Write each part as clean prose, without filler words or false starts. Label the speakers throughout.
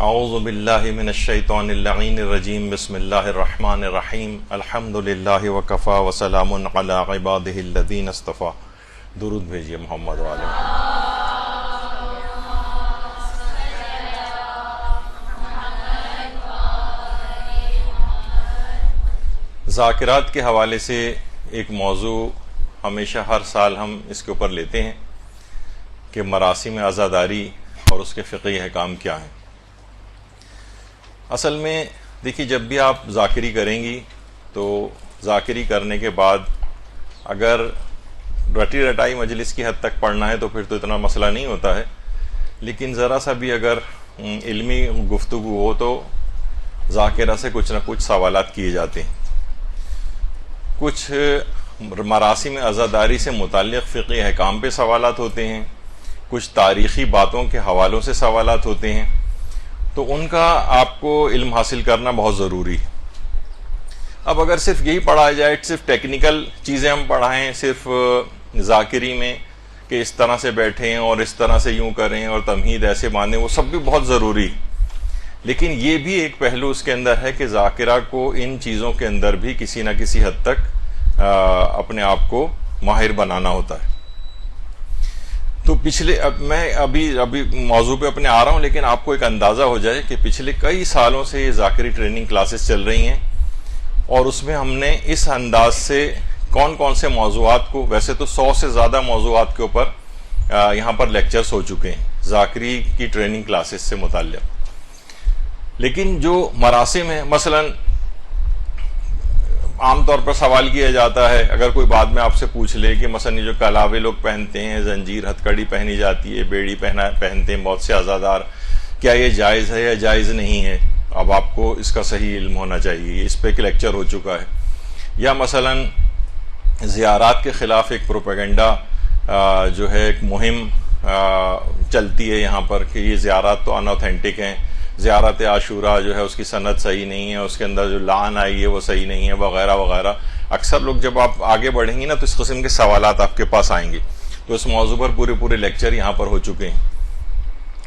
Speaker 1: اعوذ باللہ من الشیطان اللعین الرجیم بسم اللہ الرحمن الرحیم الحمد للہ وکفا وسلام علی عبادہ الذین اصطفیٰ. درود بھیجیے محمد والے. ذاکرات کے حوالے سے ایک موضوع ہمیشہ ہر سال ہم اس کے اوپر لیتے ہیں کہ مراسم عزاداری اور اس کے فقہی احکام کیا ہیں. اصل میں دیکھیے، جب بھی آپ ذاکری کریں گی تو ذاکری کرنے کے بعد اگر رٹی رٹائی مجلس کی حد تک پڑھنا ہے تو پھر تو اتنا مسئلہ نہیں ہوتا ہے، لیکن ذرا سا بھی اگر علمی گفتگو ہو تو ذاکرہ سے کچھ نہ کچھ سوالات کیے جاتے ہیں. کچھ مراسم عزاداری سے متعلق فقہی احکام پہ سوالات ہوتے ہیں، کچھ تاریخی باتوں کے حوالوں سے سوالات ہوتے ہیں، تو ان کا آپ کو علم حاصل کرنا بہت ضروری ہے. اب اگر صرف یہی پڑھایا جائے، صرف ٹیکنیکل چیزیں ہم پڑھائیں صرف ذاکری میں کہ اس طرح سے بیٹھیں اور اس طرح سے یوں کریں اور تمہید ایسے باندھیں، وہ سب بھی بہت ضروری، لیکن یہ بھی ایک پہلو اس کے اندر ہے کہ ذاکرہ کو ان چیزوں کے اندر بھی کسی نہ کسی حد تک اپنے آپ کو ماہر بنانا ہوتا ہے. تو میں ابھی موضوع پہ اپنے آ رہا ہوں، لیکن آپ کو ایک اندازہ ہو جائے کہ پچھلے کئی سالوں سے یہ ذاکری ٹریننگ کلاسز چل رہی ہیں، اور اس میں ہم نے اس انداز سے کون کون سے موضوعات کو، ویسے تو 100 سے زیادہ موضوعات کے اوپر یہاں پر لیکچرز ہو چکے ہیں ذاکری کی ٹریننگ کلاسز سے متعلق. لیکن جو مراسم ہیں، مثلاً عام طور پر سوال کیا جاتا ہے، اگر کوئی بعد میں آپ سے پوچھ لے کہ مثلا یہ جو کلاوے لوگ پہنتے ہیں، زنجیر ہتھ کڑی پہنی جاتی ہے، بیڑی پہنتے ہیں بہت سے عزادار، کیا یہ جائز ہے یا جائز نہیں ہے؟ اب آپ کو اس کا صحیح علم ہونا چاہیے، اس پہ ایک لیکچر ہو چکا ہے. یا مثلا زیارات کے خلاف ایک پروپیگنڈا جو ہے ایک مہم چلتی ہے یہاں پر کہ یہ زیارات تو ان اوتھینٹک ہیں، زیارت عاشورہ جو ہے اس کی سند صحیح نہیں ہے، اس کے اندر جو لعن آئی ہے وہ صحیح نہیں ہے، وغیرہ وغیرہ. اکثر لوگ جب آپ آگے بڑھیں گی نا تو اس قسم کے سوالات آپ کے پاس آئیں گے. تو اس موضوع پر پورے لیکچر یہاں پر ہو چکے ہیں.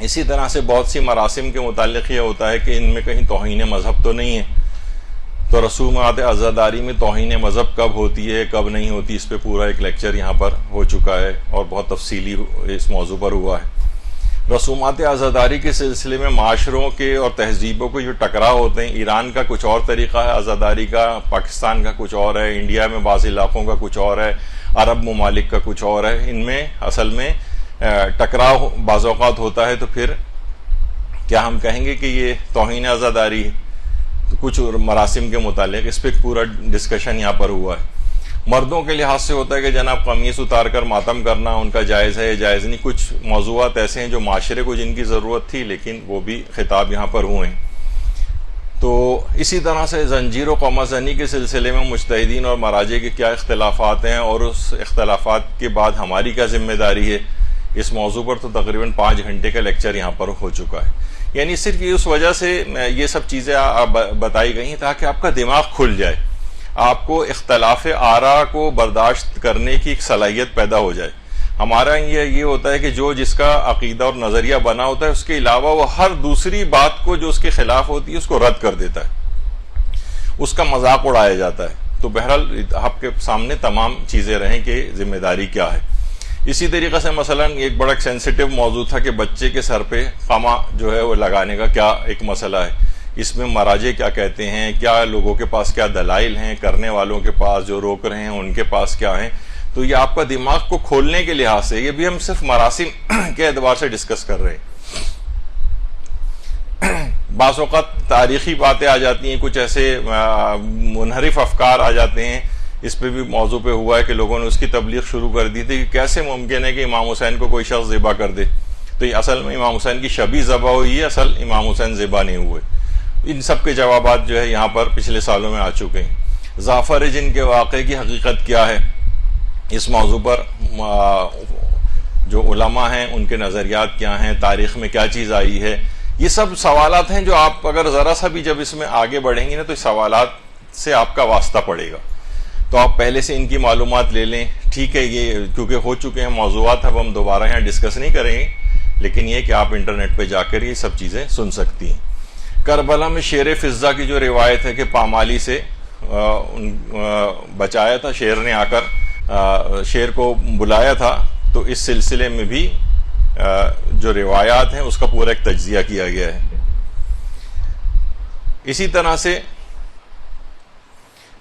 Speaker 1: اسی طرح سے بہت سی مراسم کے متعلق یہ ہوتا ہے کہ ان میں کہیں توہین مذہب تو نہیں ہے، تو رسومات عزاداری میں توہین مذہب کب ہوتی ہے کب نہیں ہوتی، اس پہ پورا ایک لیکچر یہاں پر ہو چکا ہے اور بہت تفصیلی اس موضوع پر ہوا ہے. رسومات عزاداری کے سلسلے میں معاشروں کے اور تہذیبوں کے جو ٹکراؤ ہوتے ہیں، ایران کا کچھ اور طریقہ ہے عزاداری کا، پاکستان کا کچھ اور ہے، انڈیا میں بعض علاقوں کا کچھ اور ہے، عرب ممالک کا کچھ اور ہے. ان میں اصل میں ٹکراؤ بعض اوقات ہوتا ہے، تو پھر کیا ہم کہیں گے کہ یہ توہین عزاداری ہے؟ تو کچھ مراسم کے متعلق اس پہ پورا ڈسکشن یہاں پر ہوا ہے. مردوں کے لحاظ سے ہوتا ہے کہ جناب قمیص اتار کر ماتم کرنا ان کا جائز ہے یا جائز نہیں. کچھ موضوعات ایسے ہیں جو معاشرے کو جن کی ضرورت تھی لیکن وہ بھی خطاب یہاں پر ہوئے ہیں. تو اسی طرح سے زنجیر و قمع زنی کے سلسلے میں مجتہدین اور مراجع کے کیا اختلافات ہیں اور اس اختلافات کے بعد ہماری کیا ذمہ داری ہے، اس موضوع پر تو تقریباً 5 گھنٹے کا لیکچر یہاں پر ہو چکا ہے. یعنی صرف اس وجہ سے یہ سب چیزیں بتائی گئی ہیں تاکہ آپ کا دماغ کھل جائے، آپ کو اختلاف آراء کو برداشت کرنے کی ایک صلاحیت پیدا ہو جائے. ہمارا یہ ہوتا ہے کہ جو جس کا عقیدہ اور نظریہ بنا ہوتا ہے، اس کے علاوہ وہ ہر دوسری بات کو جو اس کے خلاف ہوتی ہے اس کو رد کر دیتا ہے، اس کا مذاق اڑایا جاتا ہے. تو بہرحال آپ کے سامنے تمام چیزیں رہیں کہ ذمہ داری کیا ہے. اسی طریقے سے مثلا ایک بڑا سینسیٹیو موضوع تھا کہ بچے کے سر پہ خامہ جو ہے وہ لگانے کا کیا ایک مسئلہ ہے، اس میں مراجع کیا کہتے ہیں، کیا لوگوں کے پاس کیا دلائل ہیں، کرنے والوں کے پاس جو روک رہے ہیں ان کے پاس کیا ہیں. تو یہ آپ کا دماغ کو کھولنے کے لحاظ سے، یہ بھی ہم صرف مراسم کے اعتبار سے ڈسکس کر رہے ہیں. بعض اوقات تاریخی باتیں آ جاتی ہیں، کچھ ایسے منحرف افکار آ جاتے ہیں. اس پہ بھی موضوع پہ ہوا ہے کہ لوگوں نے اس کی تبلیغ شروع کر دی تھی کہ کیسے ممکن ہے کہ امام حسین کو کوئی شخص ذبح کر دے. تو یہ اصل میں امام حسین کی شبیہ ذبح ہوئی ہے، اصل امام حسین ذبح نہیں ہوئے. ان سب کے جوابات جو ہے یہاں پر پچھلے سالوں میں آ چکے ہیں. جعفر جن کے واقعے کی حقیقت کیا ہے، اس موضوع پر جو علماء ہیں ان کے نظریات کیا ہیں، تاریخ میں کیا چیز آئی ہے، یہ سب سوالات ہیں جو آپ اگر ذرا سا بھی جب اس میں آگے بڑھیں گے نا تو اس سوالات سے آپ کا واسطہ پڑے گا. تو آپ پہلے سے ان کی معلومات لے لیں. ٹھیک ہے، یہ کیونکہ ہو چکے ہیں موضوعات، اب ہم دوبارہ یہاں ڈسکس نہیں کریں گے، لیکن یہ کہ آپ انٹرنیٹ پہ جا کر یہ سب چیزیں سن سکتی ہیں. کربلا میں شیر فضہ کی جو روایت ہے کہ پامالی سے بچایا تھا شیر نے، آ کر شیر کو بلایا تھا، تو اس سلسلے میں بھی جو روایات ہیں اس کا پورا ایک تجزیہ کیا گیا ہے۔ اسی طرح سے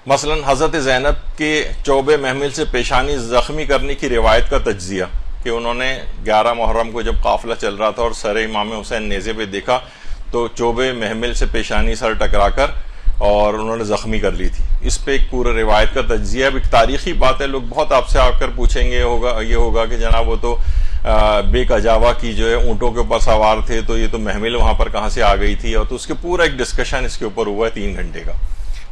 Speaker 1: مثلا حضرت زینب کے چوبے محمل سے پیشانی زخمی کرنے کی روایت کا تجزیہ، کہ انہوں نے 11 محرم کو جب قافلہ چل رہا تھا اور سر امام حسین نیزے پہ دیکھا تو چوبے محمل سے پیشانی سر ٹکرا کر اور انہوں نے زخمی کر لی تھی۔ اس پہ ایک پورا روایت کا تجزیہ، ایک تاریخی بات ہے۔ لوگ بہت آپ سے آ کر پوچھیں گے یہ ہوگا کہ جناب وہ تو بیک اجاوا کی جو ہے اونٹوں کے اوپر سوار تھے، تو یہ تو محمل وہاں پر کہاں سے آ گئی تھی، اور تو اس کے پورا ایک ڈسکشن اس کے اوپر ہوا ہے 3 گھنٹے کا،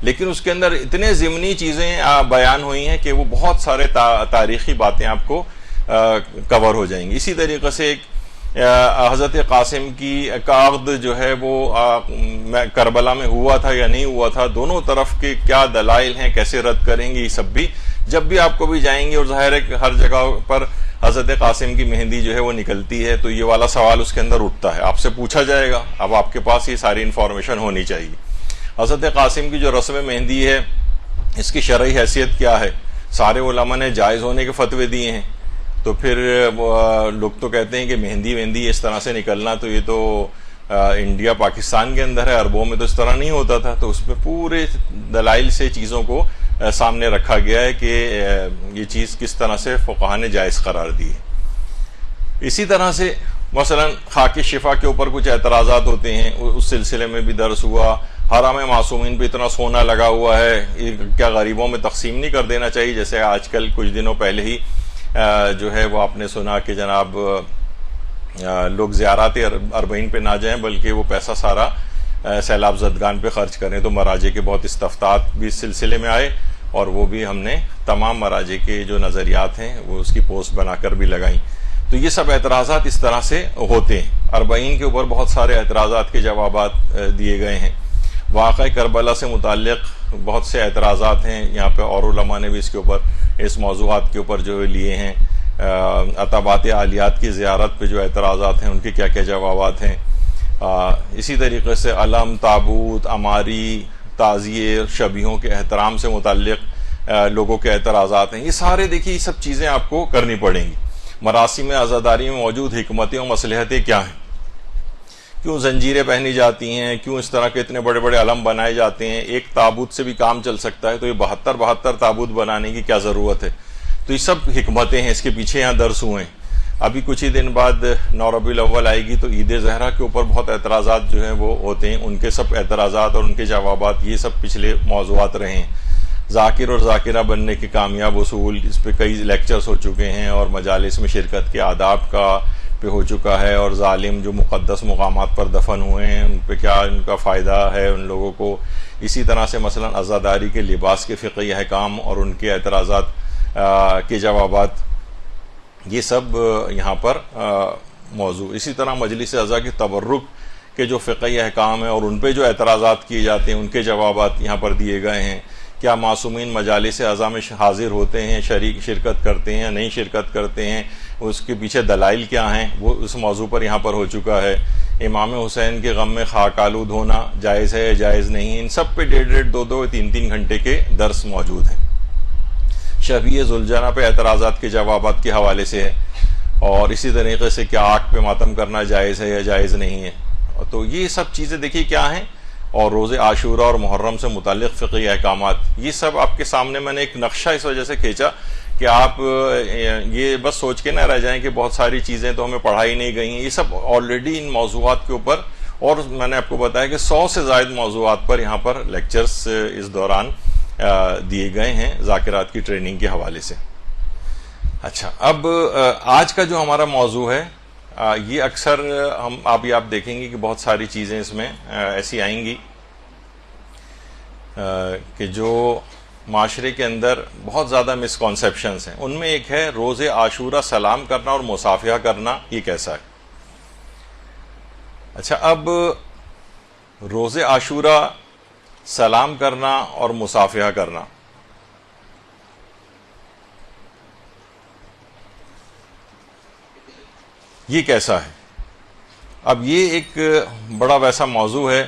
Speaker 1: لیکن اس کے اندر اتنے ضمنی چیزیں بیان ہوئی ہیں کہ وہ بہت سارے تاریخی باتیں آپ کو کور ہو جائیں گی۔ اسی طریقے سے ایک حضرت قاسم کی عقد جو ہے وہ کربلا میں ہوا تھا یا نہیں ہوا تھا، دونوں طرف کے کیا دلائل ہیں، کیسے رد کریں گے، یہ سب بھی جب بھی آپ کو بھی جائیں گے، اور ظاہر ہے کہ ہر جگہ پر حضرت قاسم کی مہندی جو ہے وہ نکلتی ہے، تو یہ والا سوال اس کے اندر اٹھتا ہے، آپ سے پوچھا جائے گا، اب آپ کے پاس یہ ساری انفارمیشن ہونی چاہیے۔ حضرت قاسم کی جو رسم مہندی ہے اس کی شرعی حیثیت کیا ہے؟ سارے علماء نے جائز ہونے کے فتوے دیے ہیں، تو پھر لوگ تو کہتے ہیں کہ مہندی اس طرح سے نکلنا تو یہ تو انڈیا پاکستان کے اندر ہے، عربوں میں تو اس طرح نہیں ہوتا تھا، تو اس میں پورے دلائل سے چیزوں کو سامنے رکھا گیا ہے کہ یہ چیز کس طرح سے فقہاء نے جائز قرار دی ہے۔ اسی طرح سے مثلا خاک شفا کے اوپر کچھ اعتراضات ہوتے ہیں، اس سلسلے میں بھی درس ہوا۔ حرم معصومین پہ اتنا سونا لگا ہوا ہے، کیا غریبوں میں تقسیم نہیں کر دینا چاہیے؟ جیسے آج کل کچھ دنوں پہلے ہی جو ہے وہ آپ نے سنا کہ جناب لوگ زیارات اربعین پہ نہ جائیں بلکہ وہ پیسہ سارا سیلاب زدگان پہ خرچ کریں، تو مراجع کے بہت استفتاءات بھی اس سلسلے میں آئے، اور وہ بھی ہم نے تمام مراجع کے جو نظریات ہیں وہ اس کی پوسٹ بنا کر بھی لگائیں۔ تو یہ سب اعتراضات اس طرح سے ہوتے ہیں۔ اربعین کے اوپر بہت سارے اعتراضات کے جوابات دیے گئے ہیں۔ واقعہ کربلا سے متعلق بہت سے اعتراضات ہیں یہاں پہ، اور علماء نے بھی اس کے اوپر اس موضوعات کے اوپر جو لیے ہیں۔ عتبات عالیات کی زیارت پہ جو اعتراضات ہیں ان کے کیا کیا جوابات ہیں۔ اسی طریقے سے علم، تابوت، عماری، تعزیے، شبیہوں کے احترام سے متعلق لوگوں کے اعتراضات ہیں۔ یہ سارے دیکھیے یہ سب چیزیں آپ کو کرنی پڑیں گی۔ مراسم عزاداری میں موجود حکمتیں اور مصلحتیں کیا ہیں؟ کیوں زنجیریں پہنی جاتی ہیں؟ کیوں اس طرح کے اتنے بڑے بڑے علم بنائے جاتے ہیں؟ ایک تابوت سے بھی کام چل سکتا ہے، تو یہ 72 تابوت بنانے کی کیا ضرورت ہے؟ تو یہ سب حکمتیں ہیں، اس کے پیچھے یہاں درس ہوئے ہیں۔ ابھی کچھ ہی دن بعد 9 ربیع الاول آئے گی، تو عید زہرا کے اوپر بہت اعتراضات جو ہیں وہ ہوتے ہیں، ان کے سب اعتراضات اور ان کے جوابات یہ سب پچھلے موضوعات رہے ہیں۔ ذاکر اور ذاکرہ بننے کے کامیاب اصول، اس پہ کئی لیکچرز ہو چکے ہیں، اور مجالس میں شرکت کے آداب کا پہ ہو چکا ہے، اور ظالم جو مقدس مقامات پر دفن ہوئے ہیں ان پہ کیا ان کا فائدہ ہے ان لوگوں کو۔ اسی طرح سے مثلا عزاداری کے لباس کے فقہی احکام اور ان کے اعتراضات کے جوابات، یہ سب یہاں پر موضوع۔ اسی طرح مجلس اعضاء کی تبرک کے جو فقہی احکام ہیں اور ان پہ جو اعتراضات کیے جاتے ہیں ان کے جوابات یہاں پر دیے گئے ہیں۔ کیا معصومین مجالس اعضاء میں حاضر ہوتے ہیں، شرکت کرتے ہیں، نہیں شرکت کرتے ہیں، اس کے پیچھے دلائل کیا ہیں، وہ اس موضوع پر یہاں پر ہو چکا ہے۔ امام حسین کے غم میں خاک آلود ہونا جائز ہے یا جائز نہیں، ان سب پہ 1.5 2 3 گھنٹے کے درس موجود ہیں۔ شبیہ ذوالجناح پہ اعتراضات کے جوابات کے حوالے سے ہے، اور اسی طریقے سے کیا آگ پہ ماتم کرنا جائز ہے یا جائز نہیں ہے۔ تو یہ سب چیزیں دیکھیے کیا ہیں، اور روز عاشورہ اور محرم سے متعلق فقہی احکامات، یہ سب آپ کے سامنے میں نے ایک نقشہ اس وجہ سے کھینچا کہ آپ یہ بس سوچ کے نہ رہ جائیں کہ بہت ساری چیزیں تو ہمیں پڑھائی نہیں گئی ہیں۔ یہ سب آلریڈی ان موضوعات کے اوپر، اور میں نے آپ کو بتایا کہ 100 سے زائد موضوعات پر یہاں پر لیکچرز اس دوران دیے گئے ہیں ذاکرات کی ٹریننگ کے حوالے سے۔ اچھا، اب آج کا جو ہمارا موضوع ہے یہ اکثر آپ دیکھیں گے کہ بہت ساری چیزیں اس میں ایسی آئیں گی کہ جو معاشرے کے اندر بہت زیادہ مسکنسیپشنز ہیں۔ ان میں ایک ہے روز عاشورہ سلام کرنا اور مصافحہ کرنا، یہ کیسا ہے؟ اچھا، اب روز عاشورہ سلام کرنا اور مصافحہ کرنا، یہ کیسا ہے؟ اب یہ ایک بڑا ویسا موضوع ہے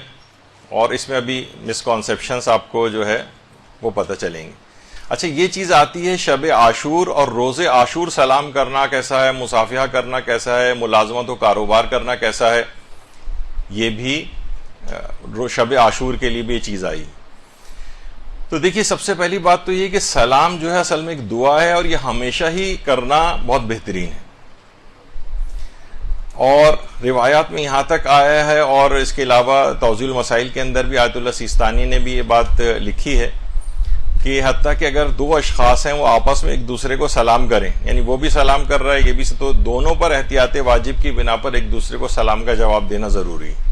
Speaker 1: اور اس میں ابھی مسکانسیپشنس آپ کو جو ہے وہ پتہ چلیں گے. اچھا یہ چیز آتی ہے شب عاشور اور روز عاشور سلام کرنا کیسا ہے, مصافحہ کرنا کیسا ہے, ملازمت و کاروبار کرنا کیسا ہے, یہ بھی شب عاشور کے لیے بھی یہ چیز آئی. تو دیکھیے سب سے پہلی بات تو یہ کہ سلام جو ہے اصل میں ایک دعا ہے اور یہ ہمیشہ ہی کرنا بہت بہترین ہے. اور روایات میں یہاں تک آیا ہے, اور اس کے علاوہ توضیح المسائل کے اندر بھی آیت اللہ سیستانی نے بھی یہ بات لکھی ہے کہ حتیٰ کہ اگر دو اشخاص ہیں وہ آپس میں ایک دوسرے کو سلام کریں, یعنی وہ بھی سلام کر رہا ہے یہ بھی, تو دونوں پر احتیاط واجب کی بنا پر ایک دوسرے کو سلام کا جواب دینا ضروری ہے.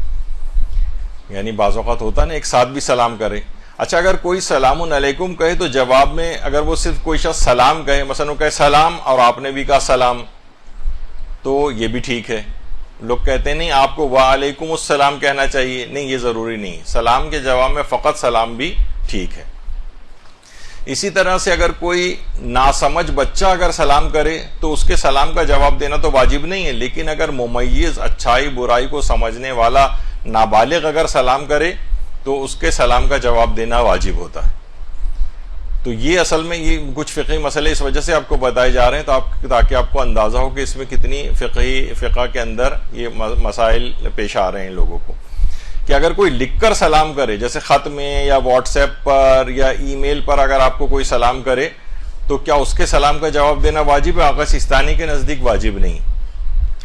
Speaker 1: یعنی بعض اوقات ہوتا نا ایک ساتھ بھی سلام کرے. اچھا اگر کوئی سلام علیکم کہے تو جواب میں اگر وہ صرف کوئی شخص سلام کہے, مثلا وہ کہے سلام اور آپ نے بھی کہا سلام, تو یہ بھی ٹھیک ہے. لوگ کہتے ہیں نہیں آپ کو وعلیکم السلام کہنا چاہیے, نہیں یہ ضروری نہیں, سلام کے جواب میں فقط سلام بھی ٹھیک ہے. اسی طرح سے اگر کوئی ناسمجھ بچہ اگر سلام کرے تو اس کے سلام کا جواب دینا تو واجب نہیں ہے, لیکن اگر ممیز اچھائی برائی کو سمجھنے والا نابالغ اگر سلام کرے تو اس کے سلام کا جواب دینا واجب ہوتا ہے. تو یہ اصل میں یہ کچھ فقہی مسئلے اس وجہ سے آپ کو بتائے جا رہے ہیں تاکہ آپ کو اندازہ ہو کہ اس میں کتنی فقہ کے اندر یہ مسائل پیش آ رہے ہیں لوگوں کو. کہ اگر کوئی لکھ کر سلام کرے, جیسے خط میں یا واٹس ایپ پر یا ای میل پر اگر آپ کو کوئی سلام کرے تو کیا اس کے سلام کا جواب دینا واجب ہے؟ آقا سیستانی کے نزدیک واجب نہیں,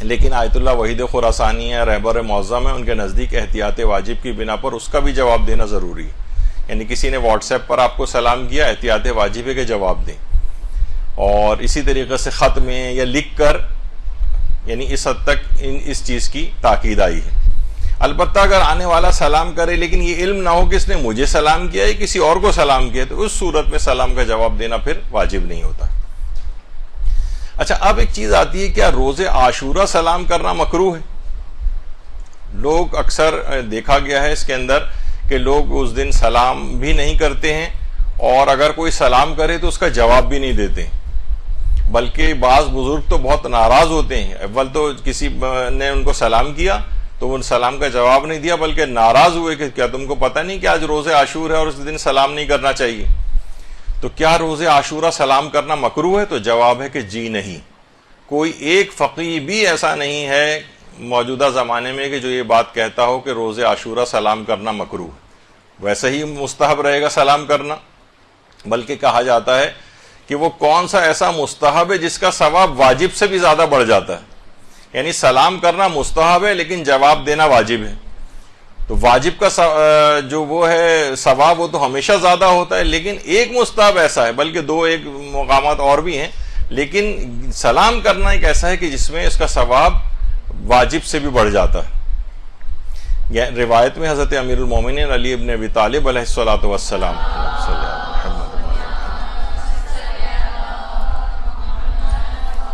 Speaker 1: لیکن آیت اللہ وحید خراسانی ہے, رہبر معظم ہے, ان کے نزدیک احتیاط واجب کی بنا پر اس کا بھی جواب دینا ضروری ہے. یعنی کسی نے واٹس ایپ پر آپ کو سلام کیا, احتیاط واجب ہے کہ جواب دیں. اور اسی طریقے سے خط میں یا لکھ کر, یعنی اس حد تک اس چیز کی تاکید آئی ہے. البتہ اگر آنے والا سلام کرے لیکن یہ علم نہ ہو کہ اس نے مجھے سلام کیا ہے کسی اور کو سلام کیا, تو اس صورت میں سلام کا جواب دینا پھر واجب نہیں ہوتا. اچھا اب ایک چیز آتی ہے, کیا روز عاشورہ سلام کرنا مکروہ ہے؟ لوگ اکثر دیکھا گیا ہے اس کے اندر کہ لوگ اس دن سلام بھی نہیں کرتے ہیں, اور اگر کوئی سلام کرے تو اس کا جواب بھی نہیں دیتے, بلکہ بعض بزرگ تو بہت ناراض ہوتے ہیں. اول تو کسی نے ان کو سلام کیا تو وہ سلام کا جواب نہیں دیا, بلکہ ناراض ہوئے کہ کیا تم کو پتہ نہیں کہ آج روز عاشور ہے اور اس دن سلام نہیں کرنا چاہیے. تو کیا روز عاشورہ سلام کرنا مکروہ ہے؟ تو جواب ہے کہ جی نہیں. کوئی ایک فقیہ بھی ایسا نہیں ہے موجودہ زمانے میں کہ جو یہ بات کہتا ہو کہ روز عاشورہ سلام کرنا مکروہ ہے. ویسے ہی مستحب رہے گا سلام کرنا, بلکہ کہا جاتا ہے کہ وہ کون سا ایسا مستحب ہے جس کا ثواب واجب سے بھی زیادہ بڑھ جاتا ہے. یعنی سلام کرنا مستحب ہے لیکن جواب دینا واجب ہے. تو واجب کا جو وہ ہے ثواب وہ تو ہمیشہ زیادہ ہوتا ہے, لیکن ایک مستحب ایسا ہے, بلکہ دو ایک مقامات اور بھی ہیں, لیکن سلام کرنا ایک ایسا ہے کہ جس میں اس کا ثواب واجب سے بھی بڑھ جاتا ہے. روایت میں حضرت امیر المومنین علی ابن ابی طالب علیہ الصلوۃ والسلام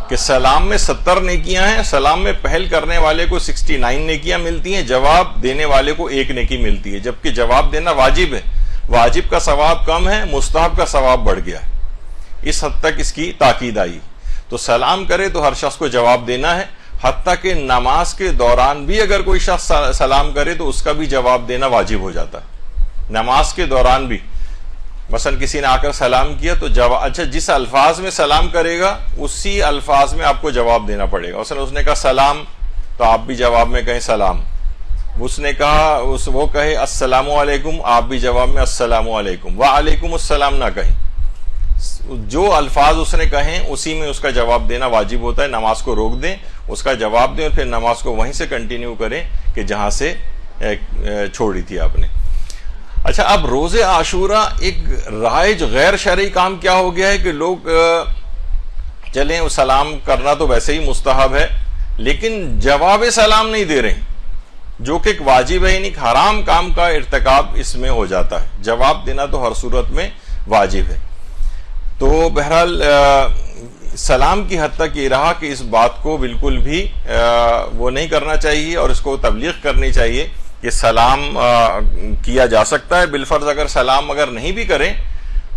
Speaker 1: کہ سلام میں 70 نیکیاں ہیں, سلام میں پہل کرنے والے کو 69 نیکیاں ملتی ہیں, جواب دینے والے کو 1 نیکی ملتی ہے, جبکہ جواب دینا واجب ہے. واجب کا ثواب کم ہے, مستحب کا ثواب بڑھ گیا ہے. اس حد تک اس کی تاکید آئی. تو سلام کرے تو ہر شخص کو جواب دینا ہے, حتیٰ کہ نماز کے دوران بھی اگر کوئی شخص سلام کرے تو اس کا بھی جواب دینا واجب ہو جاتا ہے. نماز کے دوران بھی مثلا کسی نے آ کر سلام کیا تو اچھا جس الفاظ میں سلام کرے گا اسی الفاظ میں آپ کو جواب دینا پڑے گا. مثلا اس نے کہا سلام تو آپ بھی جواب میں کہیں سلام. اس نے کہا وہ کہے السلام علیکم, آپ بھی جواب میں السلام علیکم. وعلیکم السلام نہ کہیں. جو الفاظ اس نے کہیں اسی میں اس کا جواب دینا واجب ہوتا ہے. نماز کو روک دیں, اس کا جواب دیں, اور پھر نماز کو وہیں سے کنٹینیو کریں کہ جہاں سے چھوڑی تھی آپ نے. اچھا اب روز عاشورہ ایک رائج غیر شرعی کام کیا ہو گیا ہے کہ لوگ چلیں سلام کرنا تو ویسے ہی مستحب ہے لیکن جواب سلام نہیں دے رہے ہیں, جو کہ ایک واجب ہے, یعنی حرام کام کا ارتکاب اس میں ہو جاتا ہے. جواب دینا تو ہر صورت میں واجب ہے. تو بہرحال سلام کی حد تک یہ رہا کہ اس بات کو بالکل بھی وہ نہیں کرنا چاہیے اور اس کو تبلیغ کرنی چاہیے کہ سلام کیا جا سکتا ہے. بالفرض اگر سلام اگر نہیں بھی کریں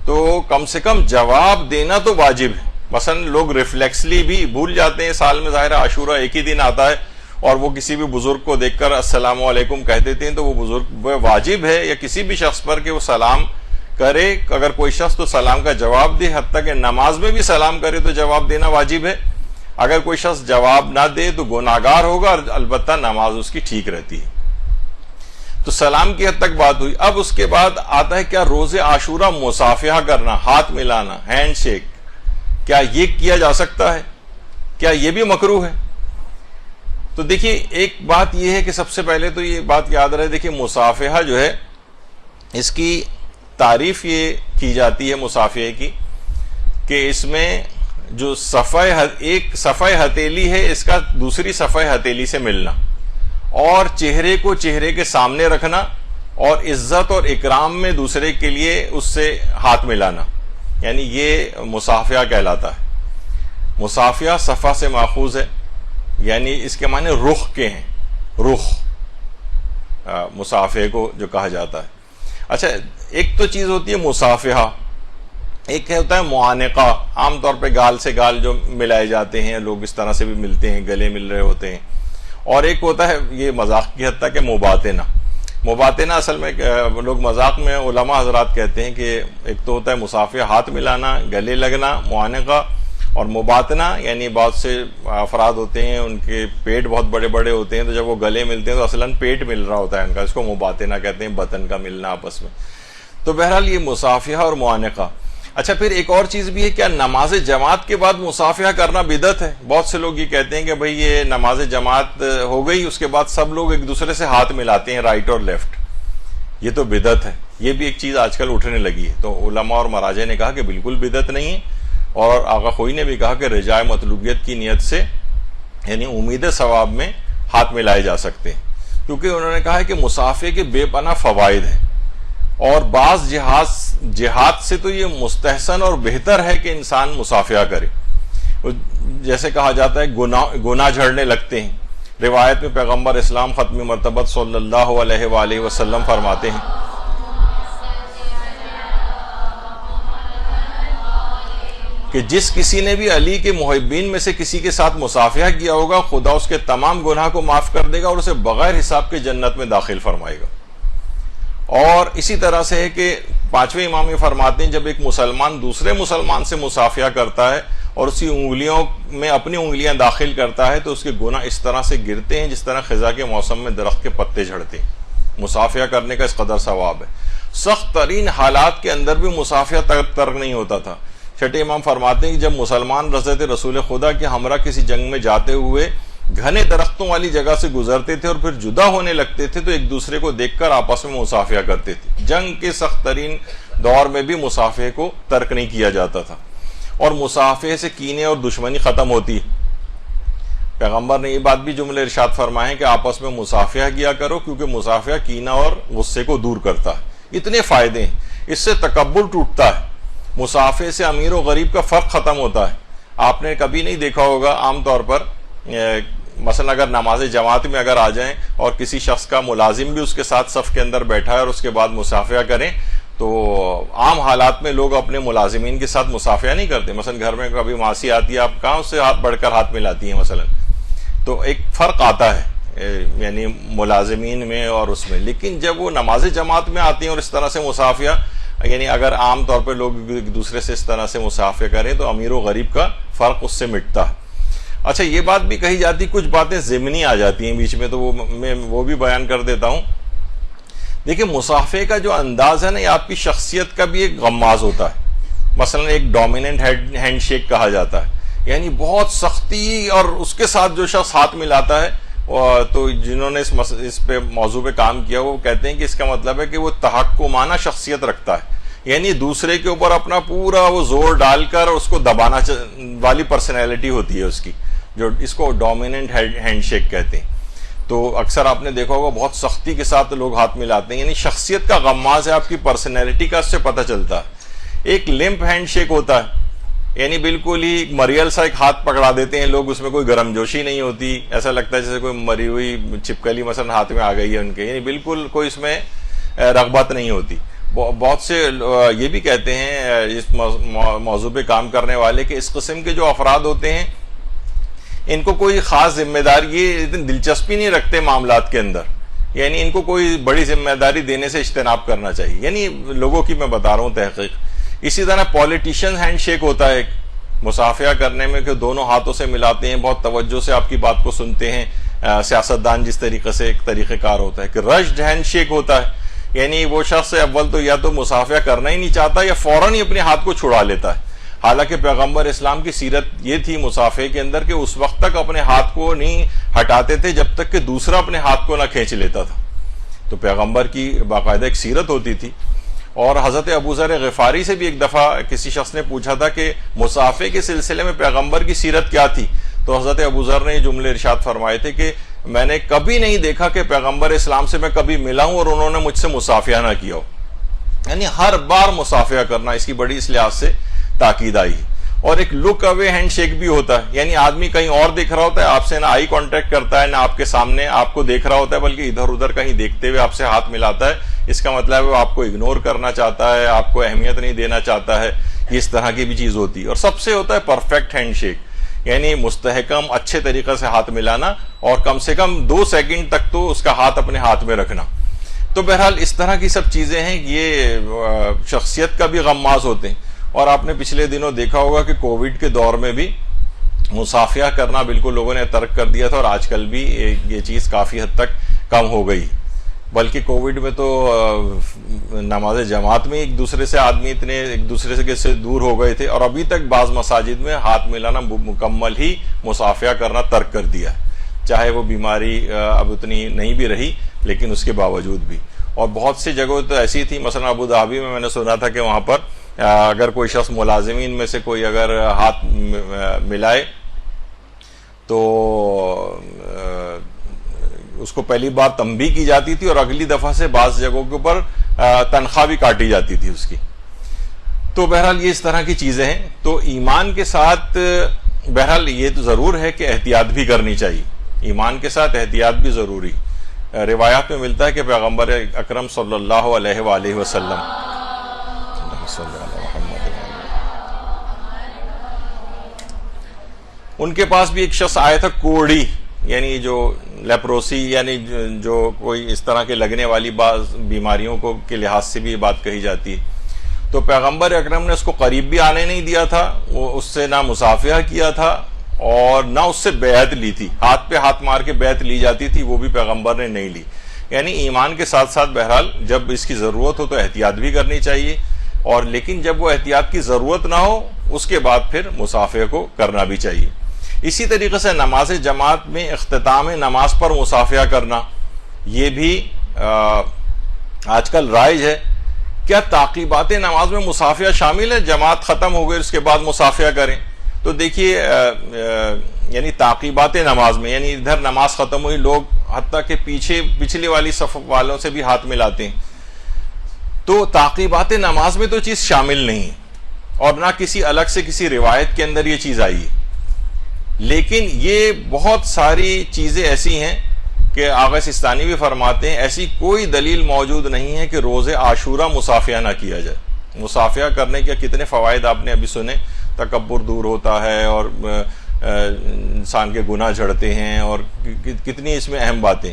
Speaker 1: تو کم سے کم جواب دینا تو واجب ہے. مثلا لوگ ریفلیکسلی بھی بھول جاتے ہیں, سال میں ظاہر عاشورہ ایک ہی دن آتا ہے, اور وہ کسی بھی بزرگ کو دیکھ کر السلام علیکم کہہ دیتے ہیں، تو وہ بزرگ واجب ہے یا کسی بھی شخص پر کہ وہ سلام کرے. اگر کوئی شخص تو سلام کا جواب دے، حتیٰ کہ نماز میں بھی سلام کرے تو جواب دینا واجب ہے. اگر کوئی شخص جواب نہ دے تو گناہگار ہوگا، اور البتہ نماز اس کی ٹھیک رہتی ہے. تو سلام کی حد تک بات ہوئی. اب اس کے بعد آتا ہے کیا روز عاشورہ مصافحہ کرنا، ہاتھ ملانا، ہینڈ شیک، کیا یہ کیا جا سکتا ہے؟ کیا یہ بھی مکروہ ہے؟ تو دیکھیے ایک بات یہ ہے کہ سب سے پہلے تو یہ بات یاد رہے، دیکھیے مصافحہ جو ہے اس کی تعریف یہ کی جاتی ہے مصافحے کی کہ اس میں جو ایک صفحہ ہتھیلی ہے اس کا دوسری صفحہ ہتھیلی سے ملنا، اور چہرے کو چہرے کے سامنے رکھنا، اور عزت اور اکرام میں دوسرے کے لیے اس سے ہاتھ ملانا، یعنی یہ مصافحہ کہلاتا ہے. مصافحہ صفحہ سے ماخوذ ہے، یعنی اس کے معنی رخ کے ہیں، رخ مصافحے کو جو کہا جاتا ہے. اچھا ایک تو چیز ہوتی ہے مصافحہ، ایک ہوتا ہے معانقہ، عام طور پہ گال سے گال جو ملائے جاتے ہیں، لوگ اس طرح سے بھی ملتے ہیں، گلے مل رہے ہوتے ہیں. اور ایک ہوتا ہے یہ مذاق کی حد تک کہ مباطنہ. مباطنہ اصل میں لوگ مذاق میں علماء حضرات کہتے ہیں کہ ایک تو ہوتا ہے مصافحہ، ہاتھ ملانا، گلے لگنا، معانقہ، اور مباطنہ یعنی بہت سے افراد ہوتے ہیں ان کے پیٹ بہت بڑے بڑے ہوتے ہیں، تو جب وہ گلے ملتے ہیں تو اصلاً پیٹ مل رہا ہوتا ہے ان کا، اس کو مباطنہ کہتے ہیں، بطن کا ملنا آپس میں. تو بہرحال یہ مصافحہ اور معانقہ. اچھا پھر ایک اور چیز بھی ہے، کیا نماز جماعت کے بعد مصافحہ کرنا بدعت ہے؟ بہت سے لوگ یہ کہتے ہیں کہ بھئی یہ نماز جماعت ہو گئی، اس کے بعد سب لوگ ایک دوسرے سے ہاتھ ملاتے ہیں رائٹ اور لیفٹ، یہ تو بدعت ہے. یہ بھی ایک چیز آج کل اٹھنے لگی ہے. تو علماء اور مراجع نے کہا کہ بالکل بدعت نہیں ہے، اور آغا خوئی نے بھی کہا کہ رجاء مطلوبیت کی نیت سے یعنی امید ثواب میں ہاتھ ملائے جا سکتے ہیں، کیونکہ انہوں نے کہا ہے کہ مصافحے کے بے پناہ فوائد ہیں، اور بعض جہاد سے تو یہ مستحسن اور بہتر ہے کہ انسان مصافحہ کرے. جیسے کہا جاتا ہے گناہ جھڑنے لگتے ہیں. روایت میں پیغمبر اسلام ختم مرتبت صلی اللہ علیہ وآلہ وسلم فرماتے ہیں کہ جس کسی نے بھی علی کے محبین میں سے کسی کے ساتھ مصافحہ کیا ہوگا، خدا اس کے تمام گناہ کو معاف کر دے گا اور اسے بغیر حساب کے جنت میں داخل فرمائے گا. اور اسی طرح سے ہے کہ پانچویں امام یہ فرماتے ہیں جب ایک مسلمان دوسرے مسلمان سے مصافحہ کرتا ہے اور اسی انگلیوں میں اپنی انگلیاں داخل کرتا ہے تو اس کے گناہ اس طرح سے گرتے ہیں جس طرح خزاں کے موسم میں درخت کے پتے جھڑتے ہیں. مصافحہ کرنے کا اس قدر ثواب ہے. سخت ترین حالات کے اندر بھی مصافحہ ترک نہیں ہوتا تھا. چھٹے امام فرماتے ہیں کہ جب مسلمان حضرت رسول خدا کے ہمراہ کسی جنگ میں جاتے ہوئے گھنے درختوں والی جگہ سے گزرتے تھے اور پھر جدا ہونے لگتے تھے تو ایک دوسرے کو دیکھ کر آپس میں مصافحہ کرتے تھے. جنگ کے سخت ترین دور میں بھی مصافحے کو ترک نہیں کیا جاتا تھا، اور مصافحے سے کینے اور دشمنی ختم ہوتی ہے. پیغمبر نے یہ بات بھی جملے ارشاد فرمائے کہ آپس میں مصافحہ کیا کرو کیونکہ مصافحہ کینہ اور غصے کو دور کرتا ہے. اتنے فائدے ہیں. اس سے تکبر ٹوٹتا ہے. مصافحے سے امیر و غریب کا فرق ختم ہوتا ہے. آپ نے کبھی نہیں دیکھا ہوگا عام طور پر مثلا اگر نماز جماعت میں اگر آ جائیں اور کسی شخص کا ملازم بھی اس کے ساتھ صف کے اندر بیٹھا ہے اور اس کے بعد مصافحہ کریں تو عام حالات میں لوگ اپنے ملازمین کے ساتھ مصافحہ نہیں کرتے. مثلا گھر میں کبھی ماسی آتی ہے، آپ کہاں اس سے ہاتھ بڑھ کر ہاتھ ملاتی ہیں مثلا، تو ایک فرق آتا ہے یعنی ملازمین میں اور اس میں. لیکن جب وہ نماز جماعت میں آتی ہیں اور اس طرح سے مصافحہ یعنی اگر عام طور پہ لوگ ایک دوسرے سے اس طرح سے مصافحہ کریں تو امیر و غریب کا فرق اس سے مٹتا ہے. اچھا یہ بات بھی کہی جاتی، کچھ باتیں ضمنی آ جاتی ہیں بیچ میں، تو میں وہ بھی بیان کر دیتا ہوں. دیکھیں مصافحے کا جو انداز ہے نا یہ آپ کی شخصیت کا بھی ایک غماز ہوتا ہے. مثلا ایک ڈومیننٹ ہینڈ شیک کہا جاتا ہے، یعنی بہت سختی، اور اس کے ساتھ جو شخص ہاتھ ملاتا ہے تو جنہوں نے اس پہ موضوع پہ کام کیا وہ کہتے ہیں کہ اس کا مطلب ہے کہ وہ تحکمانہ شخصیت رکھتا ہے، یعنی دوسرے کے اوپر اپنا پورا وہ زور ڈال کر اس کو دبانا والی پرسنالٹی ہوتی ہے اس کی، جو اس کو ڈومیننٹ ہینڈ شیک کہتے ہیں. تو اکثر آپ نے دیکھا ہوگا بہت سختی کے ساتھ لوگ ہاتھ ملاتے ہیں، یعنی شخصیت کا غماز ہے، آپ کی پرسنالٹی کا اس سے پتہ چلتا ہے. ایک لمپ ہینڈ شیک ہوتا ہے، یعنی بالکل ہی مریل سا ایک ہاتھ پکڑا دیتے ہیں لوگ، اس میں کوئی گرم جوشی نہیں ہوتی، ایسا لگتا ہے جیسے کوئی مری ہوئی چھپکلی مثلا ہاتھ میں آ گئی ہے ان کے، یعنی بالکل کوئی اس میں رغبت نہیں ہوتی. بہت سے یہ بھی کہتے ہیں اس موضوع پہ کام کرنے والے کہ اس قسم کے جو افراد ہوتے ہیں ان کو کوئی خاص ذمہ داری، یہ اتنی دلچسپی نہیں رکھتے معاملات کے اندر، یعنی ان کو کوئی بڑی ذمہ داری دینے سے اجتناب کرنا چاہیے، یعنی لوگوں کی میں بتا رہا ہوں تحقیق۔ اسی طرح پولیٹیشین ہینڈ شیک ہوتا ہے ایک مصافحہ کرنے میں، کہ دونوں ہاتھوں سے ملاتے ہیں، بہت توجہ سے آپ کی بات کو سنتے ہیں، سیاستدان جس طریقے سے ایک طریقہ کار ہوتا ہے۔ کہ رشڈ ہینڈ شیک ہوتا ہے، یعنی وہ شخص اول تو یا تو مصافحہ کرنا ہی نہیں چاہتا یا فوراً ہی اپنے ہاتھ کو چھڑا لیتا ہے۔ حالانکہ پیغمبر اسلام کی سیرت یہ تھی مصافحے کے اندر کہ اس وقت تک اپنے ہاتھ کو نہیں ہٹاتے تھے جب تک کہ دوسرا اپنے ہاتھ کو نہ کھینچ لیتا تھا۔ تو پیغمبر کی باقاعدہ ایک سیرت ہوتی تھی۔ اور حضرت ابو ذر غفاری سے بھی ایک دفعہ کسی شخص نے پوچھا تھا کہ مصافحے کے سلسلے میں پیغمبر کی سیرت کیا تھی، تو حضرت ابو ذر نے یہ جملے ارشاد فرمائے تھے کہ میں نے کبھی نہیں دیکھا کہ پیغمبر اسلام سے میں کبھی ملا ہوں اور انہوں نے مجھ سے مصافحہ نہ کیا ہو، یعنی ہر بار مصافحہ کرنا، اس کی بڑی اس لحاظ سے تاکید آئی۔ اور ایک لک اوے ہینڈ شیک بھی ہوتا ہے، یعنی آدمی کہیں اور دیکھ رہا ہوتا ہے، آپ سے نہ آئی کانٹیکٹ کرتا ہے، نہ آپ کے سامنے آپ کو دیکھ رہا ہوتا ہے، بلکہ ادھر ادھر کہیں دیکھتے ہوئے آپ سے ہاتھ ملاتا ہے۔ اس کا مطلب ہے وہ آپ کو اگنور کرنا چاہتا ہے، آپ کو اہمیت نہیں دینا چاہتا ہے، اس طرح کی بھی چیز ہوتی ہے۔ اور سب سے ہوتا ہے پرفیکٹ ہینڈ شیک، یعنی مستحکم اچھے طریقے سے ہاتھ ملانا، اور کم سے کم 2 سیکنڈ تک تو اس کا ہاتھ اپنے ہاتھ میں رکھنا۔ تو بہرحال اس طرح کی سب چیزیں ہیں، یہ شخصیت کا بھی غماز ہوتے ہیں۔ اور آپ نے پچھلے دنوں دیکھا ہوگا کہ کووڈ کے دور میں بھی مصافحہ کرنا بالکل لوگوں نے ترک کر دیا تھا، اور آج کل بھی یہ چیز کافی حد تک کم ہو گئی۔ بلکہ کووڈ میں تو نماز جماعت میں ایک دوسرے سے آدمی اتنے ایک دوسرے سے دور ہو گئے تھے، اور ابھی تک بعض مساجد میں ہاتھ ملانا مکمل ہی مصافحہ کرنا ترک کر دیا ہے، چاہے وہ بیماری اب اتنی نہیں بھی رہی لیکن اس کے باوجود بھی۔ اور بہت سی جگہوں تو ایسی تھی، مثلا ابوظہبی میں نے سنا تھا کہ وہاں پر اگر کوئی شخص ملازمین میں سے کوئی اگر ہاتھ ملائے تو اس کو پہلی بار تنبیہ کی جاتی تھی، اور اگلی دفعہ سے بعض جگہوں کے اوپر تنخواہ بھی کاٹی جاتی تھی اس کی۔ تو بہرحال یہ اس طرح کی چیزیں ہیں۔ تو ایمان کے ساتھ بہرحال یہ تو ضرور ہے کہ احتیاط بھی کرنی چاہیے، ایمان کے ساتھ احتیاط بھی ضروری۔ روایات میں ملتا ہے کہ پیغمبر اکرم صلی اللہ علیہ وآلہ وسلم ان کے پاس بھی ایک شخص آیا تھا کوڑی، یعنی جو لیپروسی، یعنی جو کوئی اس طرح کے لگنے والی بعض بیماریوں کو کے لحاظ سے بھی یہ بات کہی جاتی ہے۔ تو پیغمبر اکرم نے اس کو قریب بھی آنے نہیں دیا تھا، وہ اس سے نہ مصافحہ کیا تھا اور نہ اس سے بیعت لی تھی، ہاتھ پہ ہاتھ مار کے بیعت لی جاتی تھی، وہ بھی پیغمبر نے نہیں لی۔ یعنی ایمان کے ساتھ ساتھ بہرحال جب اس کی ضرورت ہو تو احتیاط بھی کرنی چاہیے، اور لیکن جب وہ احتیاط کی ضرورت نہ ہو اس کے بعد پھر مصافحہ کو کرنا بھی چاہیے۔ اسی طریقے سے نماز جماعت میں اختتام نماز پر مصافحہ کرنا، یہ بھی آج کل رائج ہے۔ کیا تعقیبات نماز میں مصافحہ شامل ہے؟ جماعت ختم ہو گئی اس کے بعد مصافحہ کریں؟ تو دیکھیے یعنی تعقیبات نماز میں، یعنی ادھر نماز ختم ہوئی، لوگ حتیٰ کہ پچھلے والی صف والوں سے بھی ہاتھ ملاتے ہیں، تو تعقیبات نماز میں تو چیز شامل نہیں ہے، اور نہ کسی الگ سے کسی روایت کے اندر یہ چیز آئی ہے۔ لیکن یہ بہت ساری چیزیں ایسی ہیں کہ آغا سستانی بھی فرماتے ہیں ایسی کوئی دلیل موجود نہیں ہے کہ روز عاشورہ مصافحہ نہ کیا جائے۔ مصافحہ کرنے کے کتنے فوائد آپ نے ابھی سنے، تکبر دور ہوتا ہے، اور انسان کے گناہ جھڑتے ہیں، اور کتنی اس میں اہم باتیں۔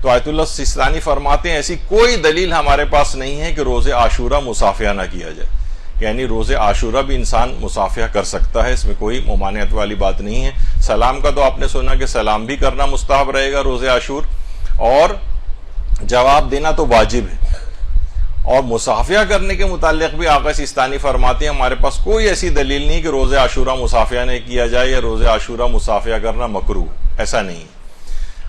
Speaker 1: تو آیت اللہ سستانی فرماتے ہیں ایسی کوئی دلیل ہمارے پاس نہیں ہے کہ روز عاشورہ مصافحہ نہ کیا جائے، یعنی روز عاشورہ بھی انسان مصافحہ کر سکتا ہے، اس میں کوئی ممانعت والی بات نہیں ہے۔ سلام کا تو آپ نے سنا کہ سلام بھی کرنا مستحب رہے گا روز عاشور، اور جواب دینا تو واجب ہے۔ اور مصافحہ کرنے کے متعلق بھی آقا سستانی فرماتے ہیں ہمارے پاس کوئی ایسی دلیل نہیں کہ روز عاشورہ مصافحہ نہیں کیا جائے یا روز عاشورہ مصافحہ کرنا مکروہ، ایسا نہیں۔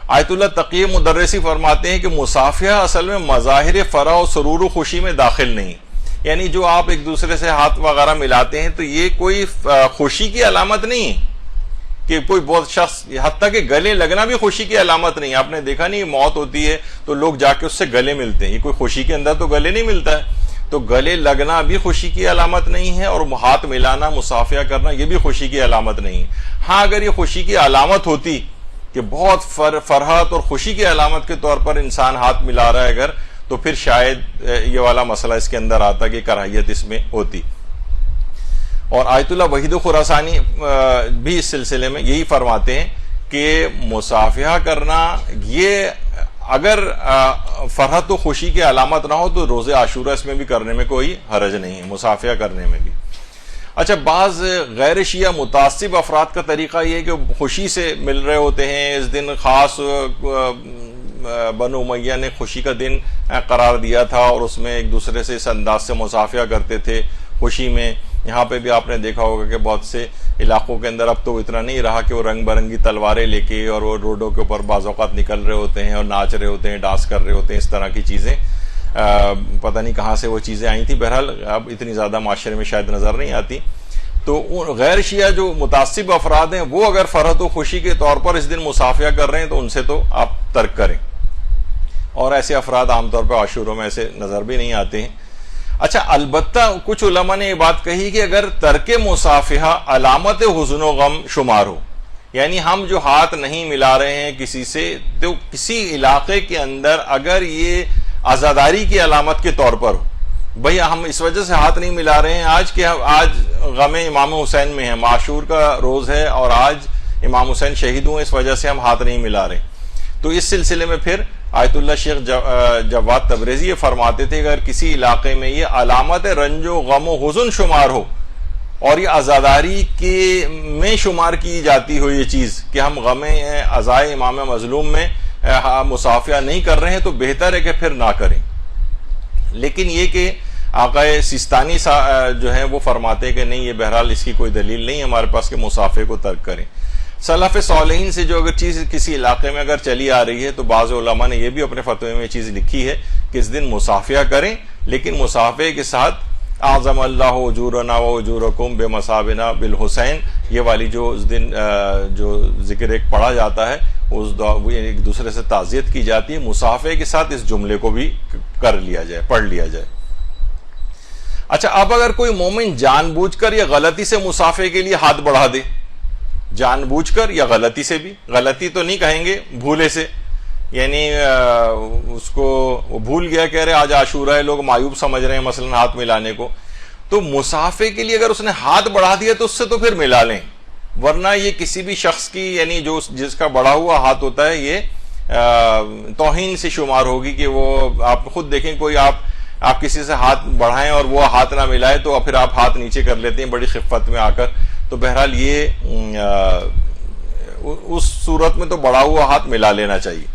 Speaker 1: آیت اللہ تقی مدرسی فرماتے ہیں کہ مصافحہ اصل میں مظاہر فرح و سرور و خوشی میں داخل نہیں، یعنی جو آپ ایک دوسرے سے ہاتھ وغیرہ ملاتے ہیں تو یہ کوئی خوشی کی علامت نہیں ہے کہ کوئی بہت شخص، حتیٰ کہ گلے لگنا بھی خوشی کی علامت نہیں۔ آپ نے دیکھا نہیں موت ہوتی ہے تو لوگ جا کے اس سے گلے ملتے ہیں، یہ کوئی خوشی کے اندر تو گلے نہیں ملتا ہے، تو گلے لگنا بھی خوشی کی علامت نہیں ہے، اور ہاتھ ملانا مصافحہ کرنا یہ بھی خوشی کی علامت نہیں ہے۔ ہاں اگر یہ خوشی کی علامت ہوتی کہ بہت فرحت اور خوشی کی علامت کے طور پر انسان ہاتھ ملا رہا ہے اگر، تو پھر شاید یہ والا مسئلہ اس کے اندر آتا کہ کراہیت اس میں ہوتی۔ اور آیت اللہ وحید خراسانی بھی اس سلسلے میں یہی فرماتے ہیں کہ مصافحہ کرنا یہ اگر فرحت و خوشی کی علامت نہ ہو تو روز عاشورہ اس میں بھی کرنے میں کوئی حرج نہیں ہے، مصافحہ کرنے میں بھی۔ اچھا، بعض غیر شیعہ متعصب افراد کا طریقہ یہ ہے کہ خوشی سے مل رہے ہوتے ہیں، اس دن خاص بنو امیہ نے خوشی کا دن قرار دیا تھا اور اس میں ایک دوسرے سے اس انداز سے مصافحہ کرتے تھے خوشی میں۔ یہاں پہ بھی آپ نے دیکھا ہوگا کہ بہت سے علاقوں کے اندر اب تو اتنا نہیں رہا کہ وہ رنگ برنگی تلواریں لے کے اور وہ روڈوں کے اوپر بعض اوقات نکل رہے ہوتے ہیں اور ناچ رہے ہوتے ہیں، ڈانس کر رہے ہوتے ہیں، اس طرح کی چیزیں پتہ نہیں کہاں سے وہ چیزیں آئی تھیں، بہرحال اب اتنی زیادہ معاشرے میں شاید نظر نہیں آتی۔ تو غیر شیعہ جو متعصب افراد ہیں وہ اگر فرحت و خوشی کے طور پر اس دن مصافحہ کر رہے ہیں تو ان سے تو آپ ترک کریں، اور ایسے افراد عام طور پر عاشوروں میں ایسے نظر بھی نہیں آتے ہیں۔ اچھا، البتہ کچھ علماء نے یہ بات کہی کہ اگر ترک مصافحہ علامت حزن و غم شمار ہو، یعنی ہم جو ہاتھ نہیں ملا رہے ہیں کسی سے، تو کسی علاقے کے اندر اگر یہ عزاداری کی علامت کے طور پر ہو، بھئی ہم اس وجہ سے ہاتھ نہیں ملا رہے ہیں آج کہ آج غم امام حسین میں ہے، عاشور کا روز ہے اور آج امام حسین شہید ہوئے، اس وجہ سے ہم ہاتھ نہیں ملا رہے، تو اس سلسلے میں پھر آیت اللہ شیخ جواد تبریزی یہ فرماتے تھے کہ اگر کسی علاقے میں یہ علامت رنج و غم و حزن شمار ہو اور یہ عزاداری کے میں شمار کی جاتی ہو یہ چیز کہ ہم غم عزائے امام مظلوم میں مصافحہ نہیں کر رہے ہیں، تو بہتر ہے کہ پھر نہ کریں۔ لیکن یہ کہ آقا سیستانی جو ہیں وہ فرماتے ہیں کہ نہیں، یہ بہرحال اس کی کوئی دلیل نہیں ہمارے پاس کہ مصافحے کو ترک کریں۔ سلف صالحین سے جو اگر چیز کسی علاقے میں اگر چلی آ رہی ہے تو بعض علماء نے یہ بھی اپنے فتوے میں یہ چیز لکھی ہے کہ اس دن مصافحہ کریں، لیکن مصافحے کے ساتھ اعظم اللہ اجورنا و اجورکم بمثابنا بالحسین، یہ والی جو اس دن جو ذکر ایک پڑھا جاتا ہے، اس ایک دوسرے سے تعزیت کی جاتی ہے، مصافحے کے ساتھ اس جملے کو بھی کر لیا جائے، پڑھ لیا جائے۔ اچھا، اب اگر کوئی مومن جان بوجھ کر یا غلطی سے مصافحے کے لیے ہاتھ بڑھا دے، جان بوجھ کر یا غلطی سے بھی، غلطی تو نہیں کہیں گے، بھولے سے، یعنی اس کو وہ بھول گیا، کہہ رہے آج عاشورہ ہے، لوگ معیوب سمجھ رہے ہیں مثلا ہاتھ ملانے کو، تو مصافحے کے لیے اگر اس نے ہاتھ بڑھا دیا تو اس سے تو پھر ملا لیں، ورنہ یہ کسی بھی شخص کی یعنی جو جس کا بڑھا ہوا ہاتھ ہوتا ہے یہ توہین سے شمار ہوگی کہ وہ آپ خود دیکھیں، کوئی آپ کسی سے ہاتھ بڑھائیں اور وہ ہاتھ نہ ملائے تو پھر آپ ہاتھ نیچے کر لیتے ہیں بڑی خفت میں آ کر، تو بہرحال یہ اس صورت میں تو بڑھا ہوا ہاتھ ملا لینا چاہیے۔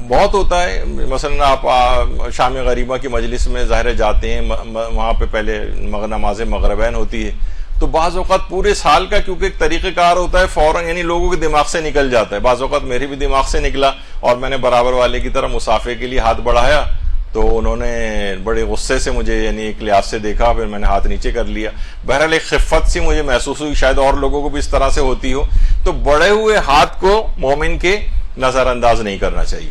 Speaker 1: بہت ہوتا ہے مثلا آپ شام غریبہ کی مجلس میں ظاہر جاتے ہیں، وہاں پہ پہلے نماز مغربین ہوتی ہے، تو بعض اوقات پورے سال کا کیونکہ ایک طریقہ کار ہوتا ہے فوراً یعنی لوگوں کے دماغ سے نکل جاتا ہے، بعض اوقات میرے بھی دماغ سے نکلا اور میں نے برابر والے کی طرح مصافحے کے لیے ہاتھ بڑھایا تو انہوں نے بڑے غصے سے مجھے یعنی ایک لحاظ سے دیکھا، پھر میں نے ہاتھ نیچے کر لیا، بہرحال ایک خفت سی مجھے محسوس ہوئی، شاید اور لوگوں کو بھی اس طرح سے ہوتی ہو، تو بڑے ہوئے ہاتھ کو مومن کے نظر انداز نہیں کرنا چاہیے۔